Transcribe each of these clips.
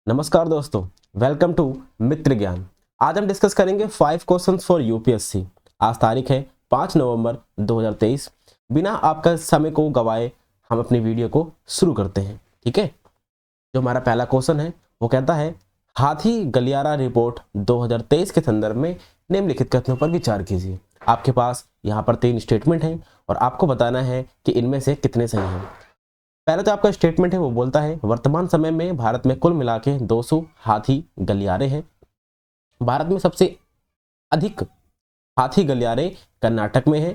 नमस्कार दोस्तों, welcome to मित्र ज्ञान। आज हम डिस्कस करेंगे 5 क्वेश्चंस फॉर यूपीएससी। आज तारीख है 5 नवंबर 2023। बिना आपका समय को गवाए हम अपनी वीडियो को शुरू करते हैं। ठीक है, जो हमारा पहला क्वेश्चन है वो कहता है हाथी गलियारा रिपोर्ट 2023 के संदर्भ में निम्नलिखित कथनों पर विचार कीजिए। आपके पास यहाँ पर 3 स्टेटमेंट हैं और आपको बताना है कि इनमें से कितने सही हैं। पहला जो आपका स्टेटमेंट है वो बोलता है वर्तमान समय में भारत में कुल मिला के 200 हाथी गलियारे हैं। भारत में सबसे अधिक हाथी गलियारे कर्नाटक में है।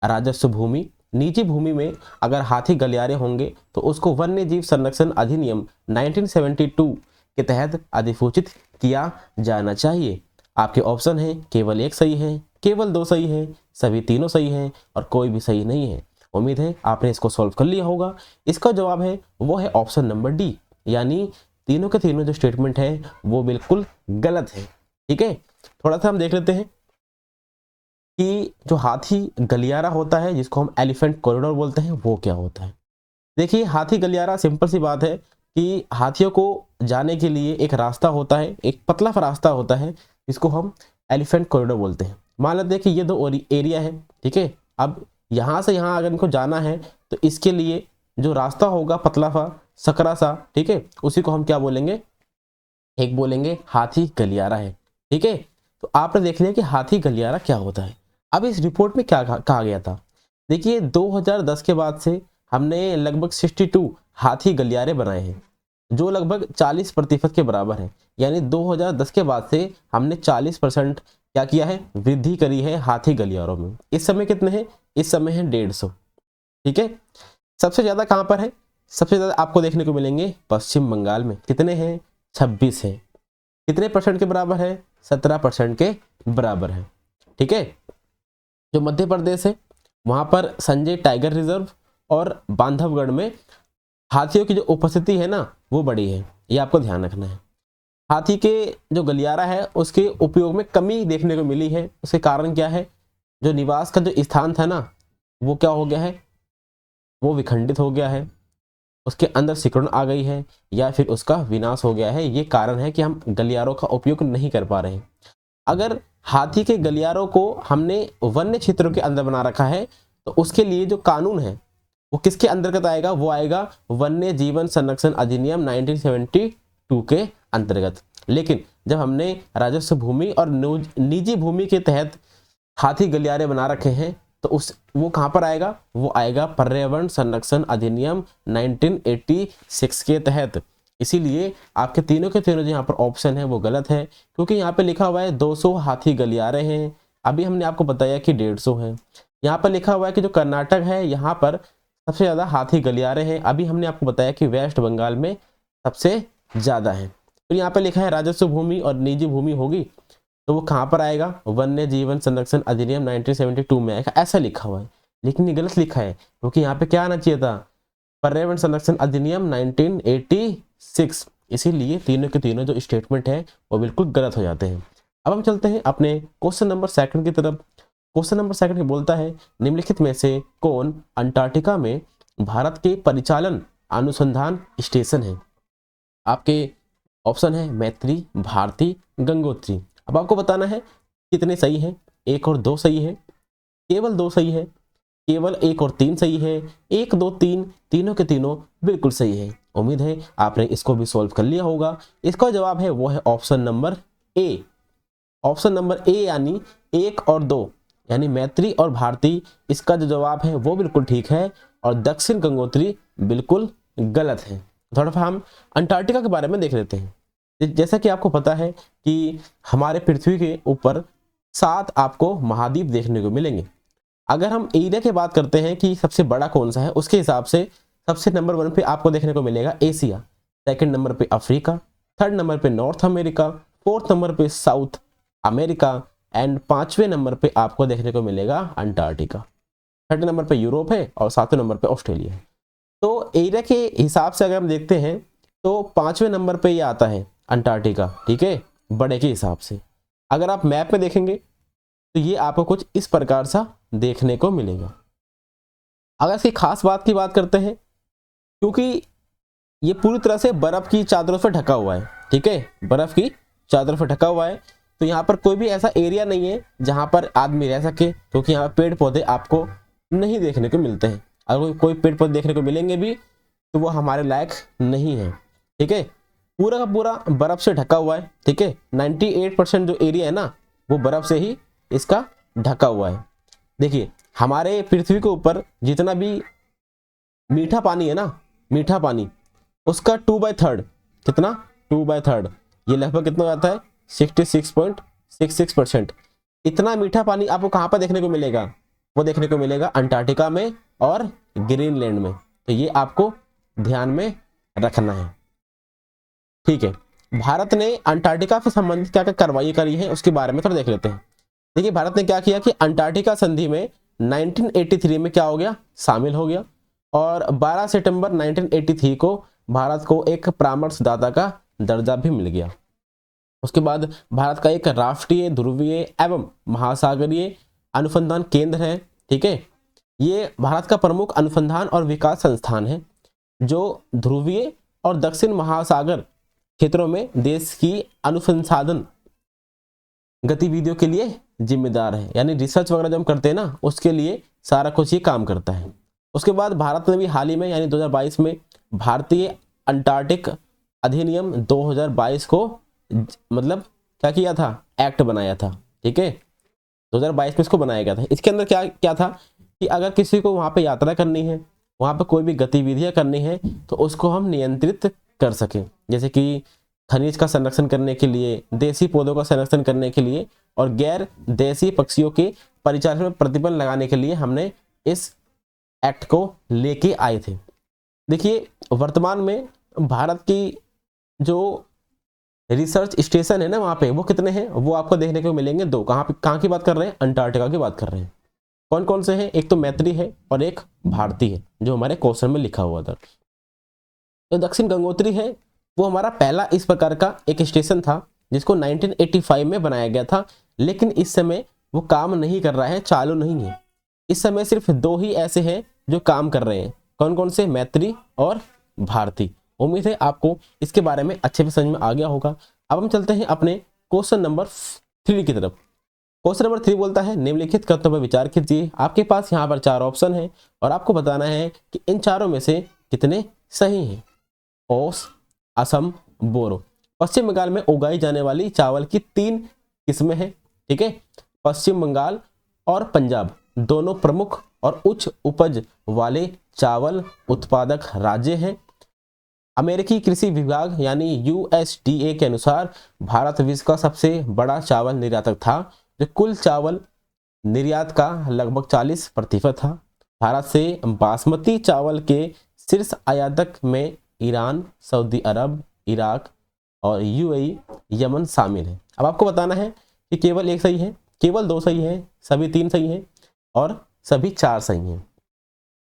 राजस्व भूमि, निजी भूमि में अगर हाथी गलियारे होंगे तो उसको वन्य जीव संरक्षण अधिनियम 1972 के तहत अधिसूचित किया जाना चाहिए। आपके ऑप्शन है केवल एक सही है, केवल दो सही है, सभी तीनों सही है और कोई भी सही नहीं है। उम्मीद है आपने इसको सॉल्व कर लिया होगा। इसका जवाब है वो है ऑप्शन नंबर डी, यानी तीनों के तीनों जो स्टेटमेंट है वो बिल्कुल गलत है। ठीक है, थोड़ा सा हम देख लेते हैं कि जो हाथी गलियारा होता है जिसको हम एलिफेंट कॉरिडोर बोलते हैं वो क्या होता है। देखिए, हाथी गलियारा सिंपल सी बात है कि हाथियों को जाने के लिए एक रास्ता होता है, एक पतला सा रास्ता होता है जिसको हम एलिफेंट कॉरिडोर बोलते हैं। मान लेते हैं कि ये दो एरिया है। ठीक है, अब यहाँ से यहाँ अगर इनको जाना है तो इसके लिए जो रास्ता होगा पतला सा सकरा सा, ठीक है, उसी को हम क्या बोलेंगे, एक बोलेंगे हाथी गलियारा है। ठीक है, तो आपने देख लिया कि हाथी गलियारा क्या होता है। अब इस रिपोर्ट में क्या कहा गया था। देखिए, 2010 के बाद से हमने लगभग 62 हाथी गलियारे बनाए हैं, जो लगभग 40% के बराबर है। यानी 2010 के बाद से हमने 40% क्या किया है, वृद्धि करी है हाथी गलियारों में। इस समय कितने हैं, इस समय है 150। ठीक है, सबसे ज्यादा कहां पर है, सबसे ज्यादा आपको देखने को मिलेंगे पश्चिम बंगाल में। कितने हैं, 26 है। कितने परसेंट के बराबर है, 17% के बराबर है। ठीक है, जो मध्य प्रदेश है वहां पर संजय टाइगर रिजर्व और बांधवगढ़ में हाथियों की जो उपस्थिति है ना वो बड़ी है, ये आपको ध्यान रखना है। हाथी के जो गलियारा है उसके उपयोग में कमी देखने को मिली है। उसके कारण क्या है, जो निवास का जो स्थान था ना वो क्या हो गया है, वो विखंडित हो गया है, उसके अंदर सिकुड़न आ गई है या फिर उसका विनाश हो गया है। ये कारण है कि हम गलियारों का उपयोग नहीं कर पा रहे हैं। अगर हाथी के गलियारों को हमने वन्य क्षेत्रों के अंदर बना रखा है तो उसके लिए जो कानून है वो किसके अंतर्गत आएगा, वो आएगा वन्य जीवन संरक्षण अधिनियम 1972 के अंतर्गत। लेकिन जब हमने राजस्व भूमि और निजी भूमि के तहत हाथी गलियारे बना रखे हैं तो वो कहां पर आएगा, वो आएगा पर्यावरण संरक्षण अधिनियम 1986 के तहत। इसीलिए आपके तीनों के तीनों जो यहाँ पर ऑप्शन है वो गलत है, क्योंकि यहाँ पे लिखा हुआ है 200 हाथी गलियारे हैं, अभी हमने आपको बताया कि 150 है। यहाँ पर लिखा हुआ है कि जो कर्नाटक है यहाँ पर सबसे ज्यादा हाथी गलियारे हैं, अभी हमने आपको बताया कि वेस्ट बंगाल में सबसे ज्यादा है। फिर यहाँ पे लिखा है राजस्व भूमि और निजी भूमि होगी तो वो कहाँ पर आएगा, वन्य जीवन संरक्षण अधिनियम 1972 में आएगा, ऐसा लिखा हुआ है। लेकिन ये गलत लिखा है, क्योंकि यहाँ पे क्या आना चाहिए था, पर्यावरण संरक्षण अधिनियम 1986। इसीलिए तीनों के तीनों जो स्टेटमेंट है वो बिल्कुल गलत हो जाते हैं। अब हम चलते हैं अपने क्वेश्चन नंबर 2 की तरफ। क्वेश्चन नंबर 2 बोलता है निम्नलिखित में से कौन अंटार्कटिका में भारत के परिचालन अनुसंधान स्टेशन है। आपके ऑप्शन है मैत्री, भारती, गंगोत्री। अब आपको बताना है कितने सही है, एक और दो सही है, केवल दो सही है, केवल एक और तीन सही है, एक दो तीन, तीनों के तीनों बिल्कुल सही है। उम्मीद है आपने इसको भी सॉल्व कर लिया होगा। इसका जवाब है वो है option number A. Option number A यानी एक और दो, यानी मैत्री और भारती, इसका जो जवाब है वो बिल्कुल ठीक है और दक्षिण गंगोत्री बिल्कुल गलत है। थोड़ा सा हम अंटार्कटिका के बारे में देख लेते हैं। जैसा कि आपको पता है कि हमारे पृथ्वी के ऊपर 7 आपको महाद्वीप देखने को मिलेंगे। अगर हम एरिया की बात करते हैं कि सबसे बड़ा कौन सा है, उसके हिसाब से सबसे नंबर 1 पे आपको देखने को मिलेगा एशिया, सेकंड नंबर पे अफ्रीका, थर्ड नंबर पे नॉर्थ अमेरिका, फोर्थ नंबर पे साउथ अमेरिका एंड 5वें नंबर पे आपको देखने को मिलेगा अंटार्कटिका। थर्ड नंबर पे यूरोप है और 7वें नंबर पे ऑस्ट्रेलिया है। तो एरिया के हिसाब से अगर हम देखते हैं तो 5वें नंबर पे ये आता है अंटार्कटिका। ठीक है, बड़े के हिसाब से अगर आप मैप में देखेंगे तो ये आपको कुछ इस प्रकार सा देखने को मिलेगा। अगर इसकी खास बात की बात करते हैं, क्योंकि ये पूरी तरह से बर्फ की चादरों से ढका हुआ है, ठीक है, बर्फ की चादरों से ढका हुआ है। तो यहाँ पर कोई भी ऐसा एरिया नहीं है जहाँ पर आदमी रह सके, क्योंकि यहाँ पेड़ पौधे आपको नहीं देखने को मिलते हैं। अगर कोई पेड़ पौधे देखने को मिलेंगे भी तो वो हमारे लायक नहीं है, ठीक है। पूरा का पूरा बर्फ से ढका हुआ है, ठीक है। 98% जो एरिया है ना वो बर्फ से ही इसका ढका हुआ है। देखिए हमारे पृथ्वी के ऊपर जितना भी मीठा पानी है ना, मीठा पानी, उसका 2/3, कितना, 2/3, ये लगभग कितना आता है 66.66%। इतना मीठा पानी आपको कहाँ पर देखने को मिलेगा, वो देखने को मिलेगा अंटार्कटिका में और ग्रीनलैंड में। तो ये आपको ध्यान में रखना है, ठीक है। भारत ने अंटार्कटिका से संबंधित क्या क्या कार्रवाई करी है उसके बारे में थोड़ा देख लेते हैं। देखिए भारत ने क्या किया कि अंटार्कटिका संधि में 1983 में क्या हो गया, शामिल हो गया, और 12 सितंबर 1983 को भारत को एक परामर्शदाता का दर्जा भी मिल गया। उसके बाद भारत का एक राष्ट्रीय ध्रुवीय एवं महासागरीय अनुसंधान केंद्र है, ठीक है। ये भारत का प्रमुख अनुसंधान और विकास संस्थान है जो ध्रुवीय और दक्षिण महासागर क्षेत्रों में देश की अनुसंधान गतिविधियों के लिए जिम्मेदार है। यानी रिसर्च वगैरह जो हम करते हैं ना उसके लिए सारा कुछ ये काम करता है। उसके बाद भारत ने भी हाल ही में यानी 2022 में भारतीय अंटार्कटिक अधिनियम 2022 को मतलब क्या किया था, एक्ट बनाया था, ठीक है। 2022 में इसको बनाया गया था। इसके अंदर क्या क्या था कि अगर किसी को वहाँ पे यात्रा करनी है, वहाँ पे कोई भी गतिविधियाँ करनी है तो उसको हम नियंत्रित कर सकें, जैसे कि खनिज का संरक्षण करने के लिए, देसी पौधों का संरक्षण करने के लिए और गैर देसी पक्षियों के परिचालन में प्रतिबंध लगाने के लिए हमने इस एक्ट को लेके आए थे। देखिए वर्तमान में भारत की जो रिसर्च स्टेशन है ना वहाँ पे वो कितने हैं, वो आपको देखने को मिलेंगे 2। कहाँ की बात कर रहे हैं, अंटार्कटिका की बात कर रहे हैं। कौन कौन से हैं, एक तो मैत्री है और एक भारती है जो हमारे क्वेश्चन में लिखा हुआ था। तो दक्षिण गंगोत्री है वो हमारा पहला इस प्रकार का एक स्टेशन था जिसको 1985 में बनाया गया था, लेकिन इस समय वो काम नहीं कर रहा है, चालू नहीं है। इस समय सिर्फ 2 ही ऐसे हैं जो काम कर रहे हैं। कौन कौन से, मैत्री और भारती। उम्मीद है आपको इसके बारे में अच्छे से समझ में आ गया होगा। अब हम चलते हैं अपने क्वेश्चन नंबर 3 की तरफ। क्वेश्चन नंबर 3 बोलता है निम्नलिखित कथनों पर विचार कीजिए। आपके पास यहाँ पर 4 ऑप्शन है और आपको बताना है कि इन चारों में से कितने सही हैं। ओस, असम, बोरो। पश्चिम बंगाल में उगाई जाने वाली चावल की 3 किस्में हैं, ठीक है। पश्चिम बंगाल और पंजाब दोनों प्रमुख और उच्च उपज वाले चावल उत्पादक राज्य हैं। अमेरिकी कृषि विभाग यानी USDA के अनुसार भारत विश्व का सबसे बड़ा चावल निर्यातक था, जो कुल चावल निर्यात का लगभग 40% था। भारत से बासमती चावल के शीर्ष आयातक में ईरान, सऊदी अरब, इराक और UAE, यमन शामिल है। अब आपको बताना है कि केवल एक सही है, केवल 2 सही है, सभी 3 सही हैं और सभी 4 सही हैं,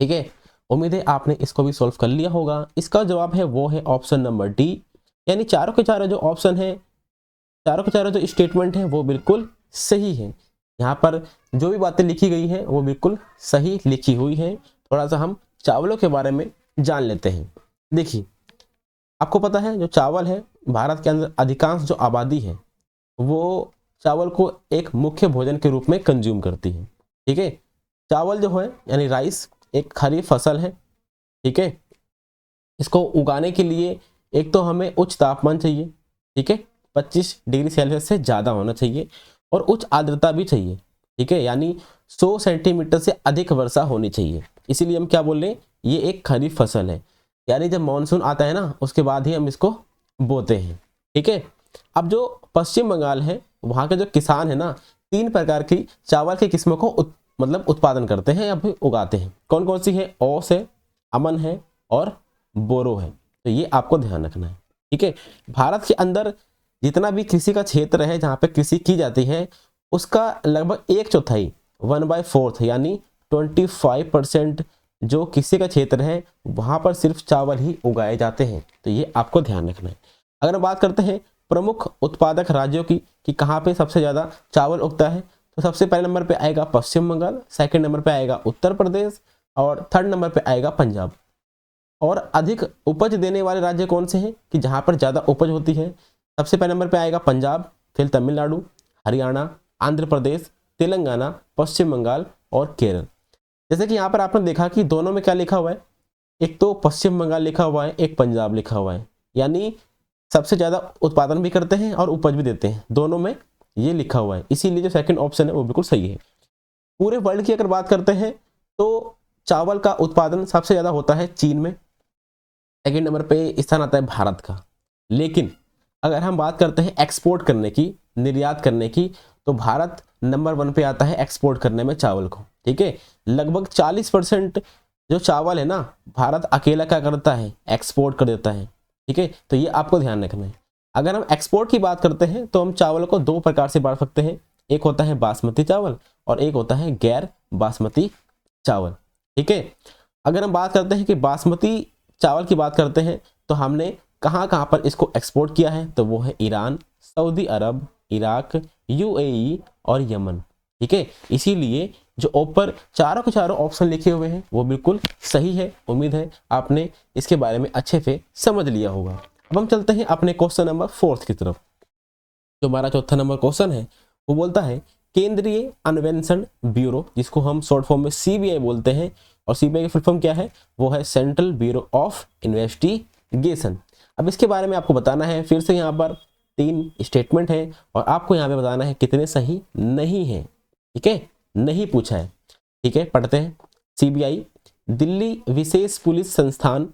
ठीक है। उम्मीद है आपने इसको भी सॉल्व कर लिया होगा। इसका जवाब है वो है ऑप्शन नंबर डी, यानी चारों के चारों जो ऑप्शन है, चारों के चारों जो स्टेटमेंट है वो बिल्कुल सही है। यहाँ पर जो भी बातें लिखी गई हैं वो बिल्कुल सही लिखी हुई हैं। थोड़ा सा हम चावलों के बारे में जान लेते हैं। देखिए आपको पता है जो चावल है, भारत के अंदर अधिकांश जो आबादी है वो चावल को एक मुख्य भोजन के रूप में कंज्यूम करती है, ठीक है। चावल जो है यानी राइस एक खरीफ फसल है, ठीक है। इसको उगाने के लिए एक तो हमें उच्च तापमान चाहिए, ठीक है, 25 डिग्री सेल्सियस से ज़्यादा होना चाहिए और उच्च आर्द्रता भी चाहिए, ठीक है, यानी 100 सेंटीमीटर से अधिक वर्षा होनी चाहिए। इसीलिए हम क्या बोल रहे हैं, ये एक खरीफ फसल है, यानी जब मानसून आता है ना उसके बाद ही हम इसको बोते हैं, ठीक है। अब जो पश्चिम बंगाल है वहाँ के जो किसान है ना 3 प्रकार की चावल की किस्मों को उत्पादन करते हैं या फिर उगाते हैं। कौन कौन सी है, ओस है, अमन है और बोरो है। तो ये आपको ध्यान रखना है, ठीक है। भारत के अंदर जितना भी कृषि का क्षेत्र है जहाँ पे कृषि की जाती है उसका लगभग 1/4 1/4 यानी 25% जो कृषि का क्षेत्र है वहाँ पर सिर्फ चावल ही उगाए जाते हैं। तो ये आपको ध्यान रखना है। अगर हम बात करते हैं प्रमुख उत्पादक राज्यों की कि कहाँ पे सबसे ज़्यादा चावल उगता है, तो सबसे पहले नंबर पे आएगा पश्चिम बंगाल, सेकंड नंबर पे आएगा उत्तर प्रदेश और थर्ड नंबर पे आएगा पंजाब। और अधिक उपज देने वाले राज्य कौन से हैं कि जहां पर ज़्यादा उपज होती है। सबसे पहले नंबर पे आएगा पंजाब, फिर तमिलनाडु, हरियाणा, आंध्र प्रदेश, तेलंगाना, पश्चिम बंगाल और केरल। जैसे कि यहाँ पर आपने देखा कि दोनों में क्या लिखा हुआ है, एक तो पश्चिम बंगाल लिखा हुआ है, एक पंजाब लिखा हुआ है, यानी सबसे ज़्यादा उत्पादन भी करते हैं और उपज भी देते हैं, दोनों में ये लिखा हुआ है। इसीलिए जो सेकंड ऑप्शन है वो बिल्कुल सही है। पूरे वर्ल्ड की अगर बात करते हैं तो चावल का उत्पादन सबसे ज़्यादा होता है चीन में, सेकेंड नंबर पे स्थान आता है भारत का। लेकिन अगर हम बात करते हैं एक्सपोर्ट करने की, निर्यात करने की, तो भारत नंबर 1 पे आता है एक्सपोर्ट करने में चावल को। ठीक है, लगभग 40% जो चावल है ना, भारत अकेला क्या करता है, एक्सपोर्ट कर देता है। ठीक है, तो ये आपको ध्यान रखना है। अगर हम एक्सपोर्ट की बात करते हैं तो हम चावल को दो प्रकार से बांट सकते हैं, एक होता है बासमती चावल और एक होता है गैर बासमती चावल। ठीक है, अगर हम बात करते हैं कि बासमती चावल की बात करते हैं तो हमने कहाँ कहाँ पर इसको एक्सपोर्ट किया है, तो वो है ईरान, सऊदी अरब, इराक, यूएई और यमन। ठीक है, इसीलिए जो ऊपर चारों के चारों ऑप्शन लिखे हुए हैं वो बिल्कुल सही है। उम्मीद है आपने इसके बारे में अच्छे से समझ लिया होगा। अब हम चलते हैं अपने क्वेश्चन नंबर 4 की तरफ। जो हमारा चौथा नंबर क्वेश्चन है वो बोलता है केंद्रीय अन्वेषण ब्यूरो, जिसको हम शॉर्ट फॉर्म में सीबीआई बोलते हैं, और सीबीआई की फुल फॉर्म क्या है, वो है सेंट्रल ब्यूरो ऑफ इन्वेस्टिगेशन। अब इसके बारे में आपको बताना है, फिर से यहाँ पर 3 स्टेटमेंट है और आपको यहाँ पे बताना है कितने सही नहीं है। ठीक है, नहीं पूछा है। ठीक है, पढ़ते हैं। सीबीआई दिल्ली विशेष पुलिस संस्थान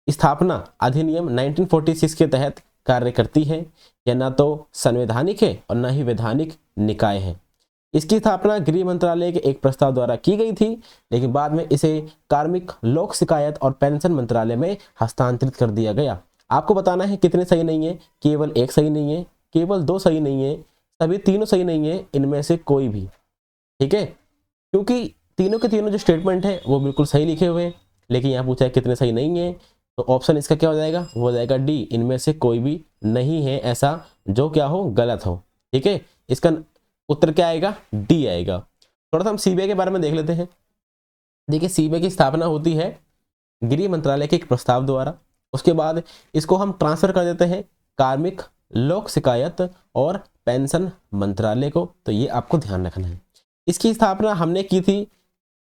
स्थापना अधिनियम 1946 के तहत कार्य करती है। यह ना तो संवैधानिक है और ना ही वैधानिक निकाय है। इसकी स्थापना गृह मंत्रालय के एक प्रस्ताव द्वारा की गई थी, लेकिन बाद में इसे कार्मिक, लोक शिकायत और पेंशन मंत्रालय में हस्तांतरित कर दिया गया। आपको बताना है कितने सही नहीं है, केवल एक सही नहीं है, केवल 2 सही नहीं है, सभी तीनों सही नहीं है, इनमें से कोई भी। ठीक है, क्योंकि तीनों के तीनों जो स्टेटमेंट है वो बिल्कुल सही लिखे हुए हैं, लेकिन यहाँ पूछा है कितने सही नहीं है, तो ऑप्शन इसका क्या हो जाएगा, वो हो जाएगा डी, इनमें से कोई भी नहीं है ऐसा जो क्या हो, गलत हो। ठीक है, इसका उत्तर क्या आएगा, डी आएगा। थोड़ा सा हम सीबीआई के बारे में देख लेते हैं। देखिए, सीबीआई की स्थापना होती है गृह मंत्रालय के एक प्रस्ताव द्वारा, उसके बाद इसको हम ट्रांसफर कर देते हैं कार्मिक, लोक शिकायत और पेंशन मंत्रालय को। तो ये आपको ध्यान रखना है। इसकी स्थापना हमने की थी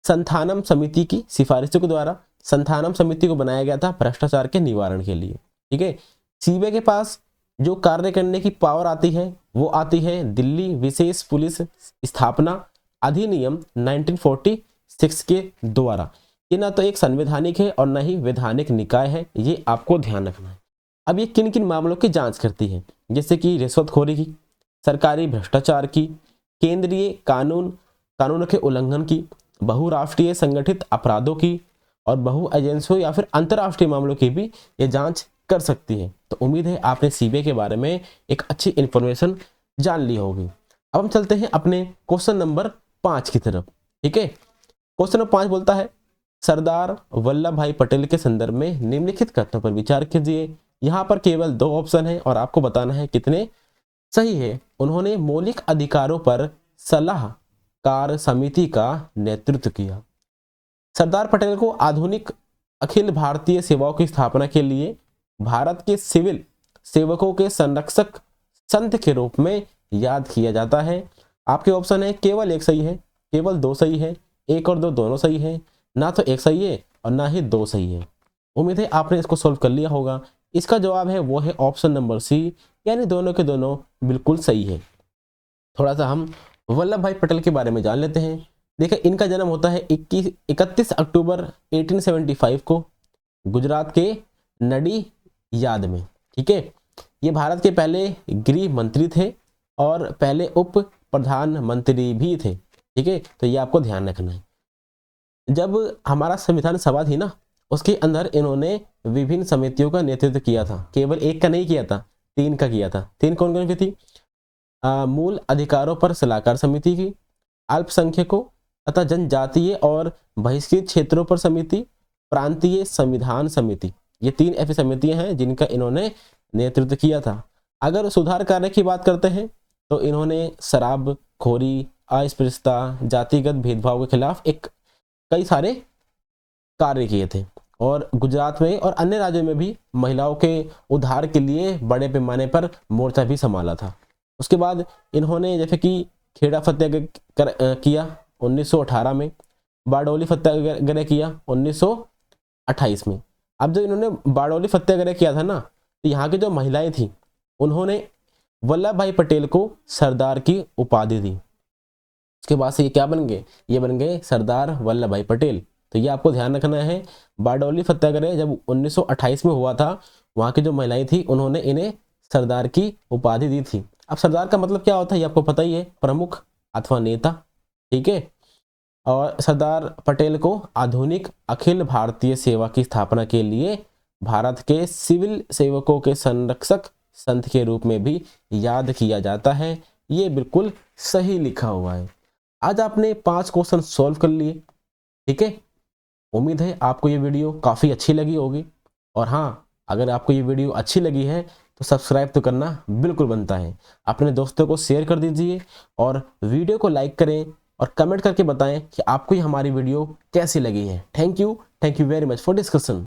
संथानम समिति की सिफारिशों के द्वारा। संथानम समिति को बनाया गया था भ्रष्टाचार के निवारण के लिए। ठीक है, सीबीआई के पास जो कार्य करने की पावर आती है वो आती है दिल्ली विशेष पुलिस स्थापना अधिनियम 1946 के द्वारा। ये ना तो एक संवैधानिक है और ना ही वैधानिक निकाय है, ये आपको ध्यान रखना है। अब ये किन किन मामलों की जांच करती है, जैसे कि रिश्वतखोरी की, सरकारी भ्रष्टाचार की, केंद्रीय कानून के उल्लंघन की, बहुराष्ट्रीय संगठित अपराधों की और बहु एजेंसियों या फिर अंतर्राष्ट्रीय मामलों की भी ये जांच कर सकती है। तो उम्मीद है आपने सीबीआई के बारे में एक अच्छी इंफॉर्मेशन जान ली होगी। अब हम चलते हैं अपने क्वेश्चन नंबर 5 की तरफ। ठीक है, क्वेश्चन नंबर 5 बोलता है सरदार वल्लभ भाई पटेल के संदर्भ में निम्नलिखित कथनों पर विचार कीजिए। यहाँ पर केवल 2 ऑप्शन है और आपको बताना है कितने सही है। उन्होंने मौलिक अधिकारों पर सलाहकार समिति का नेतृत्व किया। सरदार पटेल को आधुनिक अखिल भारतीय सेवाओं की स्थापना के लिए भारत के सिविल सेवकों के संरक्षक संत के रूप में याद किया जाता है। आपके ऑप्शन है केवल एक सही है, केवल 2 सही है, 1 और 2 दोनों सही है, ना तो एक सही है और ना ही 2 सही है। उम्मीद है आपने इसको सॉल्व कर लिया होगा। इसका जवाब है वो है ऑप्शन नंबर सी, यानी दोनों के दोनों बिल्कुल सही है। थोड़ा सा हम वल्लभ भाई पटेल के बारे में जान लेते हैं। देखिए, इनका जन्म होता है 31 अक्टूबर 1875 को गुजरात के नडी याद में। ठीक है, ये भारत के पहले गृह मंत्री थे और पहले उप प्रधानमंत्री भी थे। ठीक है, तो ये आपको ध्यान रखना है। जब हमारा संविधान सभा थी ना, उसके अंदर इन्होंने विभिन्न समितियों का नेतृत्व किया था, केवल एक का नहीं किया था, 3 का किया था। 3 कौन कौन सी थी, मूल अधिकारों पर सलाहकार समिति की, अल्पसंख्यकों तथा जनजातीय और बहिष्कृत क्षेत्रों पर समिति, प्रांतीय संविधान समिति। ये 3 ऐसी समितियां हैं जिनका इन्होंने नेतृत्व किया था। अगर सुधार कार्य की बात करते हैं तो इन्होंने शराब खोरी, अस्पृश्यता, जातिगत भेदभाव के खिलाफ कई सारे कार्य किए थे। और गुजरात में और अन्य राज्यों में भी महिलाओं के उद्धार के लिए बड़े पैमाने पर मोर्चा भी संभाला था। उसके बाद इन्होंने जैसे कि खेड़ा सत्याग्रह किया 1918 में, बारडोली सत्याग्रह किया 1928 में। अब जब इन्होंने बारडोली सत्याग्रह किया था ना, तो यहाँ की जो महिलाएं थी उन्होंने वल्लभ भाई पटेल को सरदार की उपाधि दी। उसके बाद से ये क्या बन गए, ये बन गए सरदार वल्लभ भाई पटेल। तो ये आपको ध्यान रखना है। बारडोली सत्याग्रह जब 1928 में हुआ था, वहाँ की जो महिलाएं थी उन्होंने इन्हें सरदार की उपाधि दी थी। अब सरदार का मतलब क्या होता है ये आपको पता ही है, प्रमुख अथवा नेता, ठीक है। और सरदार पटेल को आधुनिक अखिल भारतीय सेवा की स्थापना के लिए भारत के सिविल सेवकों के संरक्षक संत के रूप में भी याद किया जाता है। ये बिल्कुल सही लिखा हुआ है। आज आपने 5 क्वेश्चन सॉल्व कर लिए, ठीक है। उम्मीद है आपको ये वीडियो काफ़ी अच्छी लगी होगी। और हाँ, अगर आपको ये वीडियो अच्छी लगी है तो सब्सक्राइब तो करना बिल्कुल बनता है। अपने दोस्तों को शेयर कर दीजिए और वीडियो को लाइक करें और कमेंट करके बताएं कि आपको ये हमारी वीडियो कैसी लगी है। Thank you very much for discussion.